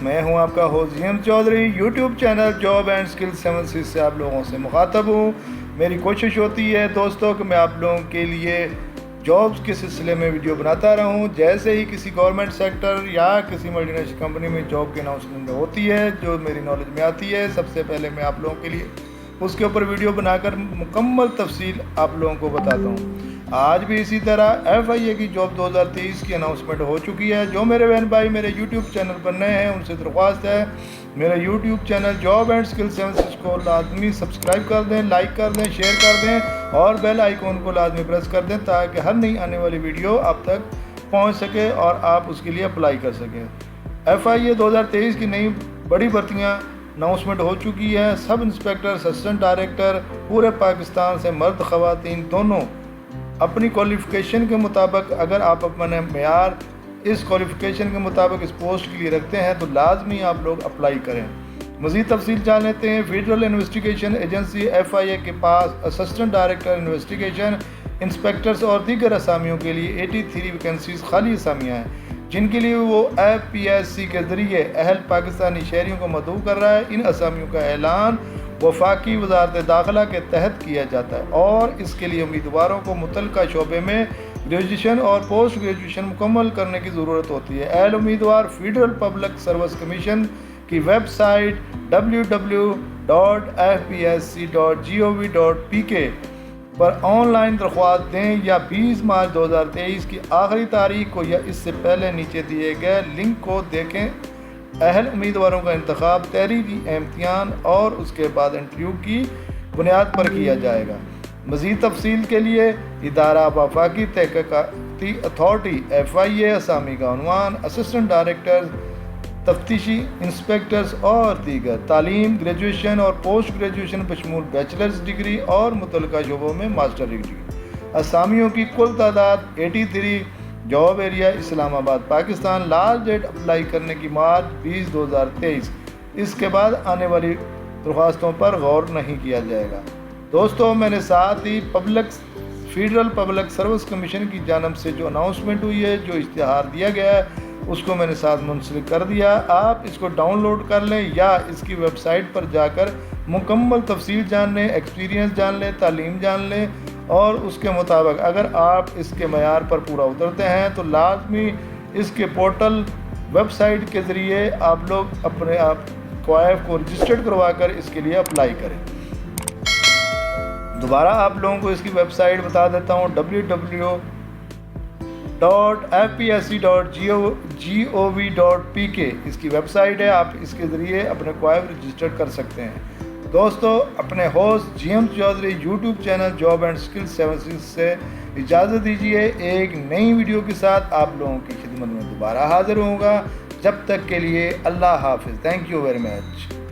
میں ہوں آپ کا host Jim Chaudhry, YouTube channel job and skill 76 سے آپ لوگوں سے مخاطب ہوں۔ میری کوشش ہوتی ہے دوستوں کہ میں آپ لوگوں کے لیے جابز کے سلسلے میں ویڈیو بناتا رہوں۔ جیسے ہی کسی گورنمنٹ سیکٹر یا کسی ملٹی نیشنل کمپنی میں جاب کی اناؤنسمنٹ ہوتی ہے جو میری نالج میں آتی ہے، سب سے پہلے میں آپ لوگوں کے لیے اس کے اوپر ویڈیو بنا کر مکمل تفصیل آپ لوگوں کو بتاتا ہوں۔ آج بھی اسی طرح FIA کی جاب 2023 کی اناؤنسمنٹ ہو چکی ہے۔ جو میرے بہن بھائی میرے یوٹیوب چینل پر نئے ہیں ان سے درخواست ہے میرے YouTube channel job and skill 76 کو لازمی سبسکرائب کر دیں، لائک کر دیں، شیئر کر دیں اور بیل آئیکن کو لازمی پریس کر دیں تاکہ ہر نئی آنے والی ویڈیو آپ تک پہنچ سکے اور آپ اس کے لیے اپلائی کر سکیں۔ FIA 2023 کی نئی بڑی بھرتیاں اناؤنسمنٹ ہو چکی ہے۔ سب انسپیکٹر، اسسٹنٹ ڈائریکٹر پورے پاکستان سے مرد خواتین دونوں اپنی کوالیفیکیشن کے مطابق، اگر آپ اپنے معیار اس کوالیفیکیشن کے مطابق اس پوسٹ کے لیے رکھتے ہیں تو لازمی آپ لوگ اپلائی کریں۔ مزید تفصیل جان لیتے ہیں۔ فیڈرل انویسٹیگیشن ایجنسی FIA کے پاس اسسٹنٹ ڈائریکٹر انویسٹیگیشن، انسپیکٹرز اور دیگر اسامیوں کے لیے 83 ویکنسیز خالی اسامیاں ہیں جن کے لیے وہ FPSC کے ذریعے اہل پاکستانی شہریوں کو مدعو کر رہا ہے۔ ان اسامیوں کا اعلان وفاقی وزارت داخلہ کے تحت کیا جاتا ہے اور اس کے لیے امیدواروں کو متعلقہ شعبے میں گریجویشن اور پوسٹ گریجویشن مکمل کرنے کی ضرورت ہوتی ہے۔ اہل امیدوار فیڈرل پبلک سروس کمیشن کی ویب سائٹ www.fpsc.gov.pk پر آن لائن درخواست دیں یا 20 مارچ 2023 کی آخری تاریخ کو یا اس سے پہلے نیچے دیے گئے لنک کو دیکھیں۔ اہل امیدواروں کا انتخاب تحریری امتحان اور اس کے بعد انٹرویو کی بنیاد پر کیا جائے گا۔ مزید تفصیل کے لیے ادارہ وفاقی تحقیقاتی اتھارٹی FIA، اسامی کا عنوان، اسسٹنٹ ڈائریکٹر، تفتیشی انسپیکٹرز اور دیگر تعلیم، گریجویشن اور پوسٹ گریجویشن بشمول بیچلرز ڈگری اور متعلقہ شعبوں میں ماسٹر ڈگری۔ اسامیوں کی کل تعداد 83۔ جاب ایریا اسلام آباد پاکستان۔ لاسٹ ڈیٹ اپلائی کرنے کی مارچ 20 2023۔ اس کے بعد آنے والی درخواستوں پر غور نہیں کیا جائے گا۔ دوستوں، میں نے ساتھ ہی فیڈرل پبلک سروس کمیشن کی جانب سے جو اناؤنسمنٹ ہوئی ہے، جو اشتہار دیا گیا ہے، اس کو میں نے ساتھ منسلک کر دیا۔ آپ اس کو ڈاؤن لوڈ کر لیں یا اس کی ویب سائٹ پر جا کر مکمل تفصیل جان لیں، ایکسپیرینس جان لیں، تعلیم جان لیں اور اس کے مطابق اگر آپ اس کے معیار پر پورا اترتے ہیں تو لازمی اس کے پورٹل ویب سائٹ کے ذریعے آپ لوگ اپنے آپ کوائف کو رجسٹرڈ کروا کر اس کے لیے اپلائی کریں۔ دوبارہ آپ لوگوں کو اس کی ویب سائٹ بتا دیتا ہوں www.fpsc.gov.pk اس کی ویب سائٹ ہے۔ آپ اس کے ذریعے اپنے کوائف رجسٹر کر سکتے ہیں۔ دوستو، اپنے host Jim Chaudhry YouTube channel job and skill 76 سے اجازت دیجیے۔ ایک نئی ویڈیو کے ساتھ آپ لوگوں کی خدمت میں دوبارہ حاضر ہوں گا۔ جب تک کے لیے اللہ حافظ۔ Thank you very much.